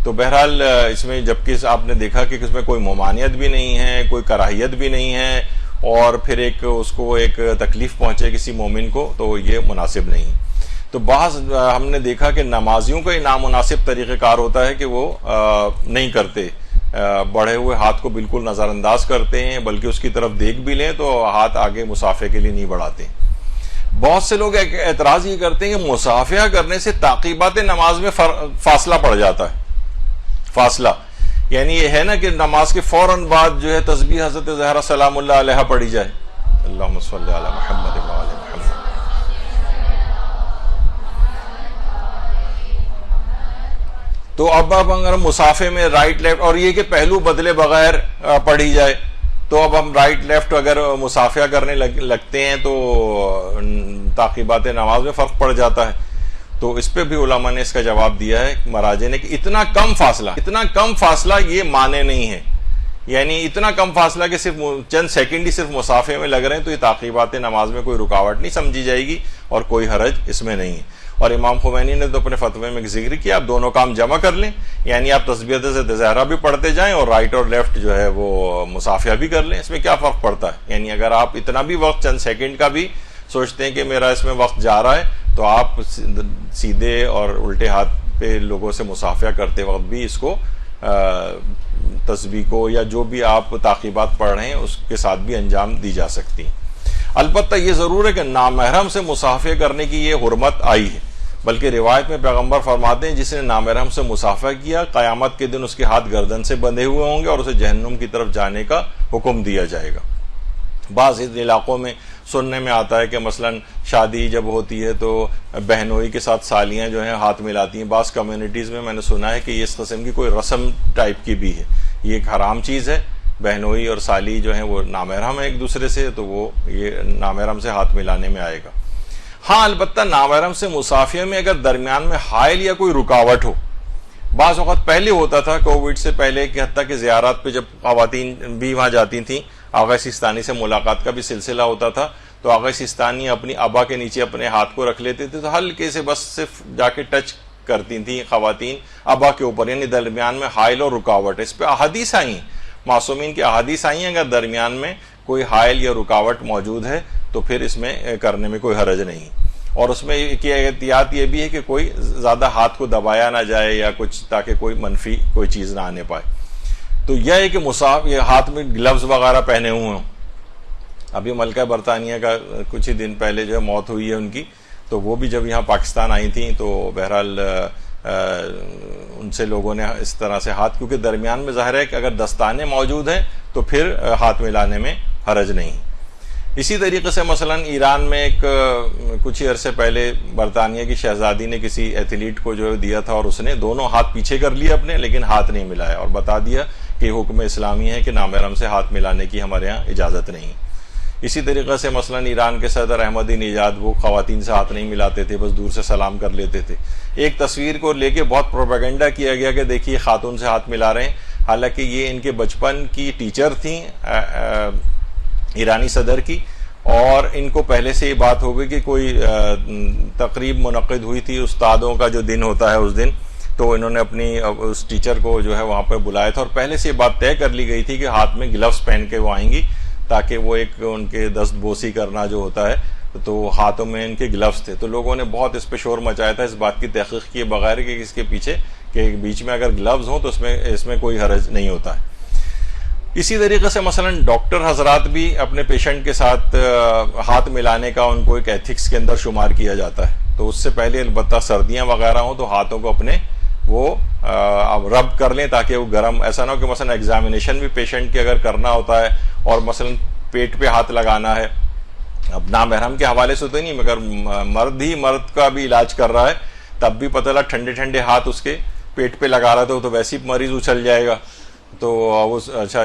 Speaker 1: تو بہرحال اس میں جبکہ آپ نے دیکھا کہ اس میں کوئی ممانعت بھی نہیں ہے، کوئی کراہیت بھی نہیں ہے، اور پھر ایک اس کو ایک تکلیف پہنچے کسی مومن کو، تو یہ مناسب نہیں۔ تو بعض ہم نے دیکھا کہ نمازیوں کا یہ نامناسب طریقہ کار ہوتا ہے کہ وہ نہیں کرتے، بڑھے ہوئے ہاتھ کو بالکل نظر انداز کرتے ہیں، بلکہ اس کی طرف دیکھ بھی لیں تو ہاتھ آگے مصافحے کے لیے نہیں بڑھاتے۔ بہت سے لوگ اعتراض یہ کرتے ہیں کہ مصافحہ کرنے سے تعقیبات نماز میں فاصلہ پڑ جاتا ہے، فاصلہ یعنی یہ ہے نا کہ نماز کے فوراً بعد جو ہے تسبیح حضرت زہرا سلام اللہ علیہا پڑھی جائے، اللہم صلی علی محمد و علی محمد۔ تو اب اگر مصافحے میں رائٹ لیفٹ اور یہ کہ پہلو بدلے بغیر پڑھی جائے، تو اب ہم رائٹ لیفٹ اگر مصافحہ کرنے لگتے ہیں تو تعقیبات نماز میں فرق پڑ جاتا ہے۔ تو اس پہ بھی علماء نے اس کا جواب دیا ہے مراجع نے کہ اتنا کم فاصلہ یہ معنی نہیں ہے، یعنی اتنا کم فاصلہ کہ صرف چند سیکنڈ ہی صرف مصافحے میں لگ رہے ہیں تو یہ تعقیبات نماز میں کوئی رکاوٹ نہیں سمجھی جائے گی اور کوئی حرج اس میں نہیں ہے۔ اور امام خمینی نے تو اپنے فتوے میں ذکر کیا آپ دونوں کام جمع کر لیں، یعنی آپ تسبیحات سے زہرا بھی پڑھتے جائیں اور رائٹ اور لیفٹ جو ہے وہ مصافحہ بھی کر لیں، اس میں کیا فرق پڑتا ہے؟ یعنی اگر آپ اتنا بھی وقت چند سیکنڈ کا بھی سوچتے ہیں کہ میرا اس میں وقت جا رہا ہے تو آپ سیدھے اور الٹے ہاتھ پہ لوگوں سے مصافحہ کرتے وقت بھی اس کو تسبیح کو یا جو بھی آپ تعقیبات پڑھ رہے ہیں اس کے ساتھ بھی انجام دی جا سکتی ہیں۔ البتہ یہ ضرور ہے کہ نامحرم سے مصافحہ کرنے کی یہ حرمت آئی ہے، بلکہ روایت میں پیغمبر فرماتے ہیں جس نے نامحرم سے مصافحہ کیا قیامت کے دن اس کے ہاتھ گردن سے بندھے ہوئے ہوں گے اور اسے جہنم کی طرف جانے کا حکم دیا جائے گا۔ بعض علاقوں میں سننے میں آتا ہے کہ مثلا شادی جب ہوتی ہے تو بہنوئی کے ساتھ سالیاں جو ہیں ہاتھ ملاتی ہیں۔ بعض کمیونٹیز میں نے سنا ہے کہ یہ اس قسم کی کوئی رسم ٹائپ کی بھی ہے، یہ ایک حرام چیز ہے۔ بہنوئی اور سالی جو ہیں وہ نامحرم ہیں ایک دوسرے سے، تو وہ یہ نامحرم سے ہاتھ ملانے میں آئے گا۔ ہاں البتہ نامحرم سے مصافحہ میں اگر درمیان میں حائل یا کوئی رکاوٹ ہو، بعض اوقات پہلے ہوتا تھا کووڈ سے پہلے کہ حتیٰ کہ زیارات پہ جب خواتین بھی وہاں جاتی تھیں، آغا سیستانی سے ملاقات کا بھی سلسلہ ہوتا تھا، تو آغا سیستانی اپنی ابا کے نیچے اپنے ہاتھ کو رکھ لیتے تھے، تو ہلکے سے بس صرف جا کے ٹچ کرتی تھیں خواتین ابا کے اوپر، یعنی درمیان میں حائل اور رکاوٹ ہے۔ اس پہ احادیث آئی ہیں، معصومین کی احادیث آئی ہیں، اگر درمیان میں کوئی حائل یا رکاوٹ موجود ہے تو پھر اس میں کرنے میں کوئی حرج نہیں، اور اس میں کی احتیاط یہ بھی ہے کہ کوئی زیادہ ہاتھ کو دبایا نہ جائے یا کچھ، تاکہ کوئی منفی کوئی چیز نہ آنے پائے۔ تو یہ ہے کہ یہ ہاتھ میں گلوز وغیرہ پہنے ہوئے ہوں۔ ابھی ملکہ برطانیہ کا کچھ ہی دن پہلے جو ہے موت ہوئی ہے ان کی، تو وہ بھی جب یہاں پاکستان آئی تھیں تو بہرحال ان سے لوگوں نے اس طرح سے ہاتھ، کیونکہ درمیان میں ظاہر ہے کہ اگر دستانے موجود ہیں تو پھر ہاتھ ملانے میں حرج نہیں۔ اسی طریقے سے مثلا ایران میں ایک کچھ ہی عرصے پہلے برطانیہ کی شہزادی نے کسی ایتھلیٹ کو جو دیا تھا، اور اس نے دونوں ہاتھ پیچھے کر لیے اپنے، لیکن ہاتھ نہیں ملایا، اور بتا دیا کہ حکم اسلامی ہے کہ نامحرم سے ہاتھ ملانے کی ہمارے ہاں اجازت نہیں۔ اسی طریقے سے مثلا ایران کے صدر احمدی نژاد وہ خواتین سے ہاتھ نہیں ملاتے تھے، بس دور سے سلام کر لیتے تھے۔ ایک تصویر کو لے کے بہت پروپیگنڈا کیا گیا کہ دیکھیے خاتون سے ہاتھ ملا رہے ہیں، حالانکہ یہ ان کے بچپن کی ٹیچر تھیں ایرانی صدر کی، اور ان کو پہلے سے یہ بات ہو گئی کہ کوئی تقریب منعقد ہوئی تھی استادوں کا جو دن ہوتا ہے اس دن، تو انہوں نے اپنی اس ٹیچر کو جو ہے وہاں پہ بلایا تھا، اور پہلے سے یہ بات طے کر لی گئی تھی کہ ہاتھ میں گلوز پہن کے وہ آئیں گی، تاکہ وہ ایک ان کے دست بوسی کرنا جو ہوتا ہے تو ہاتھوں میں ان کے گلوز تھے۔ تو لوگوں نے بہت اس پہ شور مچایا تھا، اس بات کی تحقیق کیے بغیر کہ اس کے پیچھے کہ بیچ میں اگر گلوز ہوں تو اس میں کوئی حرج نہیں ہوتا ہے۔ اسی طریقے سے مثلا ڈاکٹر حضرات بھی اپنے پیشنٹ کے ساتھ ہاتھ ملانے کا ان کو ایک ایتھکس کے اندر شمار کیا جاتا ہے، تو اس سے پہلے البتہ سردیاں وغیرہ ہوں تو ہاتھوں کو اپنے وہ رب کر لیں تاکہ وہ گرم، ایسا نہ ہو کہ مثلا ایگزامینیشن بھی پیشنٹ کے اگر کرنا ہوتا ہے اور مثلا پیٹ پہ ہاتھ لگانا ہے، اب نامحرم کے حوالے سے تو نہیں، مگر مرد کا بھی علاج کر رہا ہے، تب بھی پتہ لگا ٹھنڈے ٹھنڈے ہاتھ اس کے پیٹ پہ لگا رہا تھا، تو ویسے ہی مریض اچھل جائے گا، تو اچھا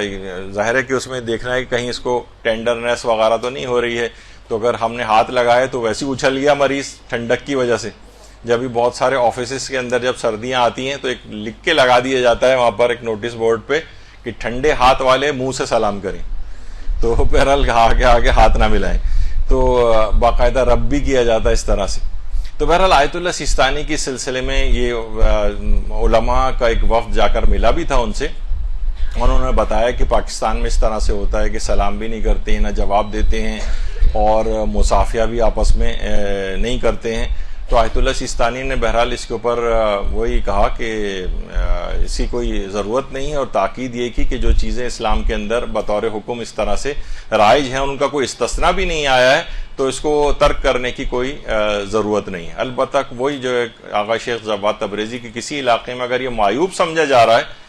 Speaker 1: ظاہر ہے کہ اس میں دیکھنا ہے کہ کہیں اس کو ٹینڈرنیس وغیرہ تو نہیں ہو رہی ہے، تو اگر ہم نے ہاتھ لگائے تو ویسے ہی اچھل گیا مریض ٹھنڈک کی وجہ سے۔ جب بھی بہت سارے آفیسز کے اندر جب سردیاں آتی ہیں تو ایک لکھ کے لگا دیا جاتا ہے وہاں پر ایک نوٹس بورڈ پہ کہ ٹھنڈے ہاتھ والے منہ سے سلام کریں، تو بہرحال آگے ہاتھ نہ ملائیں، تو باقاعدہ رب بھی کیا جاتا ہے اس طرح سے۔ تو بہرحال آیت اللہ سیستانی کے سلسلے میں یہ علماء کا ایک وفد جا کر ملا بھی تھا ان سے، انہوں نے بتایا کہ پاکستان میں اس طرح سے ہوتا ہے کہ سلام بھی نہیں کرتے ہیں، نہ جواب دیتے ہیں، اور مصافحہ بھی آپس میں نہیں کرتے ہیں۔ تو آیت اللہ سیستانی نے بہرحال اس کے اوپر وہی کہا کہ اس کی کوئی ضرورت نہیں ہے، اور تاکید یہ کی کہ جو چیزیں اسلام کے اندر بطور حکم اس طرح سے رائج ہیں، ان کا کوئی استثناء بھی نہیں آیا ہے، تو اس کو ترک کرنے کی کوئی ضرورت نہیں ہے۔ البتہ وہی جو آغا شیخ جواد تبریزی کے کسی علاقے میں اگر یہ معیوب سمجھا جا رہا ہے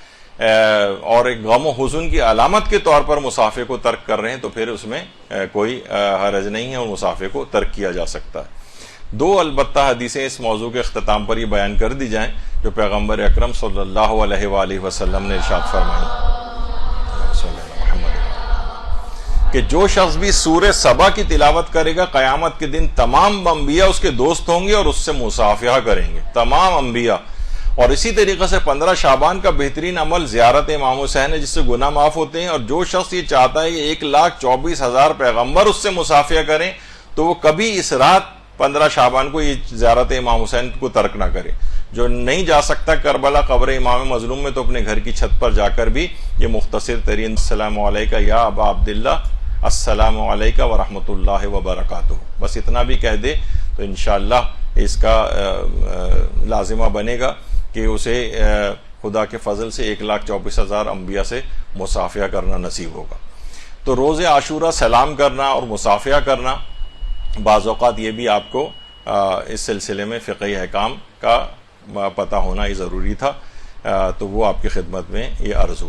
Speaker 1: اور ایک غم و حزن کی علامت کے طور پر مصافحے کو ترک کر رہے ہیں، تو پھر اس میں کوئی حرج نہیں ہے اور مصافحے کو ترک کیا جا سکتا ہے۔ دو البتہ حدیثیں اس موضوع کے اختتام پر یہ بیان کر دی جائیں جو پیغمبر اکرم صلی اللہ علیہ وآلہ وسلم نے ارشاد فرمائی کہ جو شخص بھی سورہ سبا کی تلاوت کرے گا قیامت کے دن تمام انبیاء اس کے دوست ہوں گے اور اس سے مصافحہ کریں گے، تمام انبیاء۔ اور اسی طریقے سے 15 شعبان کا بہترین عمل زیارت امام حسین ہے، جس سے گناہ معاف ہوتے ہیں، اور جو شخص یہ چاہتا ہے کہ 1,24,000 پیغمبر اس سے مصافحہ کریں تو وہ کبھی اس رات 15 شعبان کو یہ زیارت امام حسین کو ترک نہ کرے۔ جو نہیں جا سکتا کربلا قبر امام مظلوم میں، تو اپنے گھر کی چھت پر جا کر بھی یہ مختصر ترین السلام علیکہ یا ابا عبداللہ، السلام علیکہ ورحمۃ اللہ وبرکاتہ، بس اتنا بھی کہہ دے تو انشاءاللہ اس کا لازمہ بنے گا کہ اسے خدا کے فضل سے 1,24,000 انبیاء سے مصافحہ کرنا نصیب ہوگا۔ تو روز عاشورہ سلام کرنا اور مصافحہ کرنا بعض اوقات یہ بھی آپ کو اس سلسلے میں فقہی احکام کا پتہ ہونا ہی ضروری تھا، تو وہ آپ کی خدمت میں یہ عرض ہوا۔